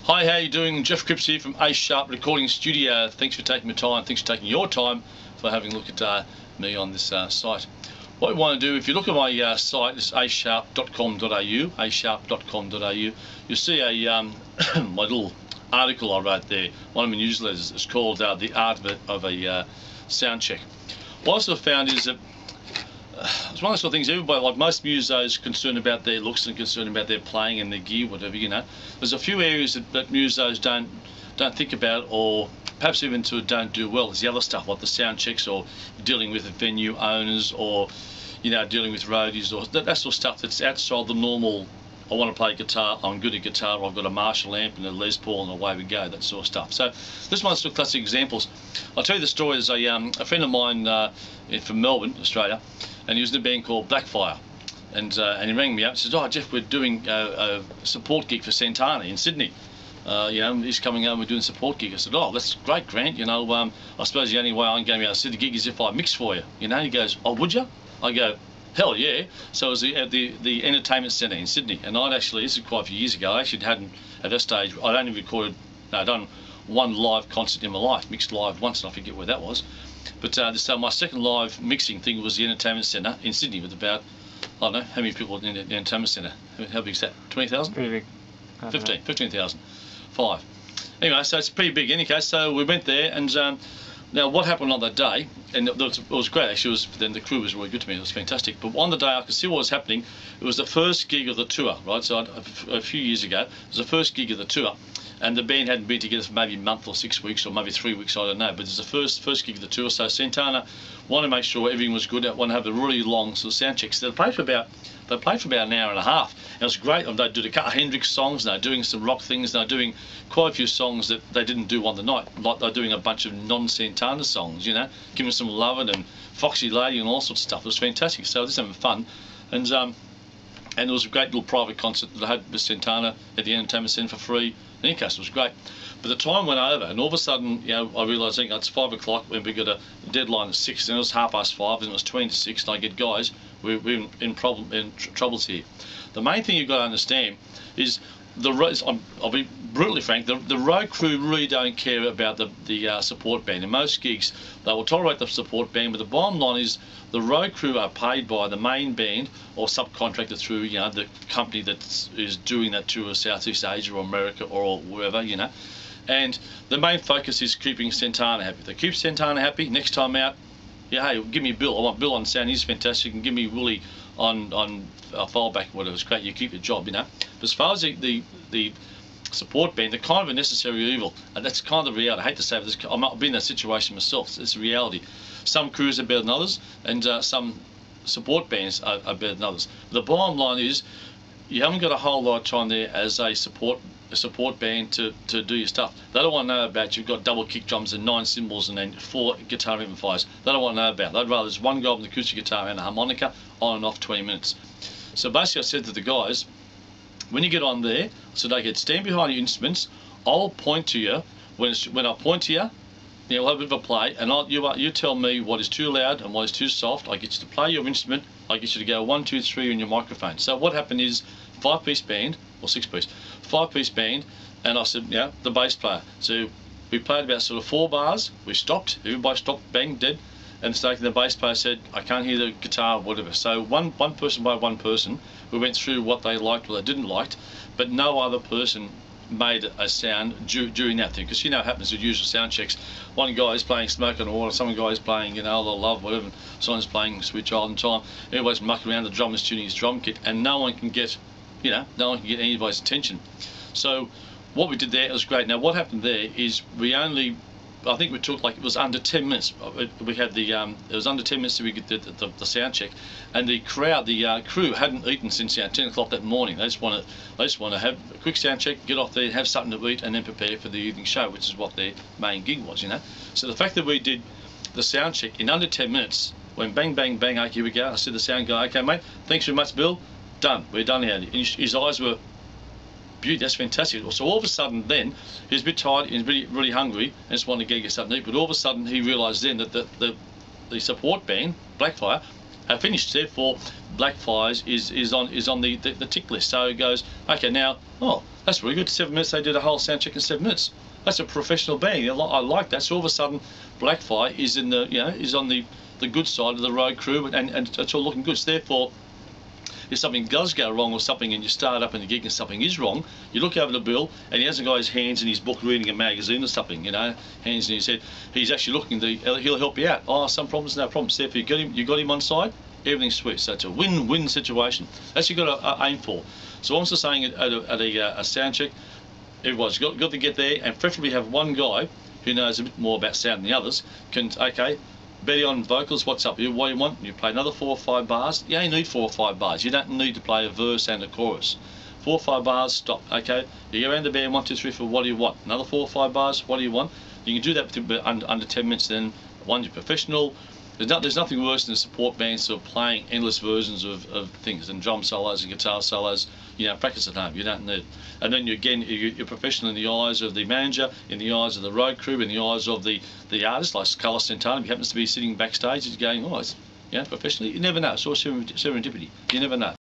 Hi, how you doing? Jeff Cripps here from A Sharp Recording Studio. Thanks for taking the time. Thanks for taking your time for having a look at me on this site. What we want to do, if you look at my site, it's asharp.com.au, asharp.com.au. You'll see a my little article I wrote there, one of my newsletters. It's called The Art of a Sound Check. What I sort of found is that it's one of the sort of things everybody, like most musos, concerned about their looks and concerned about their playing and their gear, whatever, you know. There's a few areas that musos don't think about, or perhaps even don't do well. There's the other stuff like the sound checks, or dealing with the venue owners, or dealing with roadies, or that sort of stuff that's outside the normal. I want to play guitar, I'm good at guitar, I've got a Marshall amp and a Les Paul and away we go, that sort of stuff. So this one's sort of classic examples. I'll tell you the story. There's a friend of mine from Melbourne, Australia, and he was in a band called Blackfire, and he rang me up and says, "Oh Jeff, we're doing a support gig for Santana in Sydney. He's coming over, we're doing a support gig." I said, "Oh, that's great, Grant, I suppose the only way I'm going to be able to see the gig is if I mix for you." He goes, "Oh, would you?" I go, "Hell yeah." So it was at the Entertainment Centre in Sydney, and this is quite a few years ago, I actually hadn't, at that stage, I'd only done one live concert in my life, mixed live once, and I forget where that was. But so my second live mixing thing was the Entertainment Centre in Sydney with about, I don't know, how many people in the Entertainment Centre? How big is that? 20,000? Pretty big. 15,000. 5. Anyway, so it's pretty big in any case. So we went there, and now what happened on that day, and it was great actually, then the crew was really good to me, it was fantastic. But on the day I could see what was happening. It was the first gig of the tour, right? So a few years ago, it was the first gig of the tour. And the band hadn't been together for maybe a month or 6 weeks or maybe 3 weeks, I don't know. But it's the first gig of the tour, so Santana wanted to make sure everything was good. Want to have a really long sort of sound check. So they played for about an hour and a half. And it was great. They did a couple of Hendrix songs, and they're doing some rock things. They're doing quite a few songs that they didn't do on the night. Like they're doing a bunch of non-Santana songs, Giving Some Lovin' and Foxy Lady and all sorts of stuff. It was fantastic. So just having fun. And it was a great little private concert that I had with Santana at the Entertainment Centre for free. In any case, it was great. But the time went over, and all of a sudden, I realised it's 5 o'clock when we got a deadline at 6, and it was 5:30, and it was 20 to 6, and I get, "Guys, we're in troubles here." The main thing you've got to understand is I'll be brutally frank, the road crew really don't care about the support band. In most gigs, they will tolerate the support band, but the bottom line is the road crew are paid by the main band or subcontracted through the company that is doing that tour of Southeast Asia or America or wherever, and the main focus is keeping Santana happy. If they keep Santana happy, next time out, hey, give me Bill. I want Bill on sound, he's fantastic, and give me Willie on fallback, whatever. It's great, you keep your job, But as far as the support band, they're kind of a necessary evil, and that's kind of the reality. I hate to say this, I've been in that situation myself. It's a reality. Some crews are better than others, and some support bands are better than others. The bottom line is, you haven't got a whole lot of time there as a support band to do your stuff. They don't want to know about you've got double kick drums and 9 cymbals and then 4 guitar amplifiers. They don't want to know about. They'd rather just one guy with an acoustic guitar and a harmonica on and off 20 minutes. So basically I said to the guys, when you get on there, so they could stand behind your instruments, I'll point to you. When I point to you, we'll have a bit of a play, and you tell me what is too loud and what is too soft. I get you to play your instrument. I get you to go 1, 2, 3 in your microphone. So what happened is 5-piece band, or 6-piece, 5-piece band, and I said, the bass player. So we played about sort of 4 bars. We stopped. Everybody stopped, bang, dead. And so the bass player said, "I can't hear the guitar," whatever. So one person by one person, we went through what they liked, what they didn't like, but no other person made a sound during that thing, because what happens with usual sound checks. One guy is playing Smoke on the Water, some guy is playing The Love, whatever, someone's playing Sweet Child in Time, everybody's mucking around, the drummer's tuning his drum kit, and no one can get anybody's attention. So what we did there, it was great. Now what happened there is I think we took, it was under 10 minutes. We had it was under 10 minutes to we get the sound check, and the crew hadn't eaten since 10 o'clock that morning. They just want to have a quick sound check, get off there, have something to eat, and then prepare for the evening show, which is what their main gig was. So the fact that we did the sound check in under 10 minutes, when bang bang bang, okay, here we go. I said to the sound guy, "Okay, mate, thanks very much, Bill. Done. We're done here." His eyes were, "Beauty, that's fantastic." So all of a sudden then, he was a bit tired, he was really hungry, and just wanted to get something to eat. But all of a sudden he realised then that the support band, Blackfire, had finished. Therefore, Blackfires is on the tick list. So it goes, okay, now, oh, that's really good. 7 minutes, they did a whole sound check in 7 minutes. That's a professional band. I like that. So all of a sudden, Blackfire is in the is on the good side of the road crew, and it's all looking good. So therefore, if something does go wrong or something, and you start up in the gig and something is wrong, you look over to Bill and he hasn't got his hands in his book reading a magazine or something, hands in his head. He's actually looking. He'll help you out. Oh, some problems, no problems. Therefore, you got him on side. Everything's sweet. So it's a win-win situation. That's what you've got to aim for. So I'm just saying at a sound check, everyone's got to get there, and preferably have one guy who knows a bit more about sound than the others. Okay, Betty on vocals, what's up? What do you want? You play another 4 or 5 bars. You only need 4 or 5 bars. You don't need to play a verse and a chorus. 4 or 5 bars, stop. Okay, you go around the band, 1, 2, 3, 4. What do you want? Another 4 or 5 bars. What do you want? You can do that within under 10 minutes. Then you're professional. There's nothing worse than a support band sort of playing endless versions of things, and drum solos and guitar solos. Practice at home. You don't need it. And then you're professional in the eyes of the manager, in the eyes of the road crew, in the eyes of the artist, like Carlos Santana. If he happens to be sitting backstage, he's going, oh, it's professionally. You never know. It's all serendipity. You never know.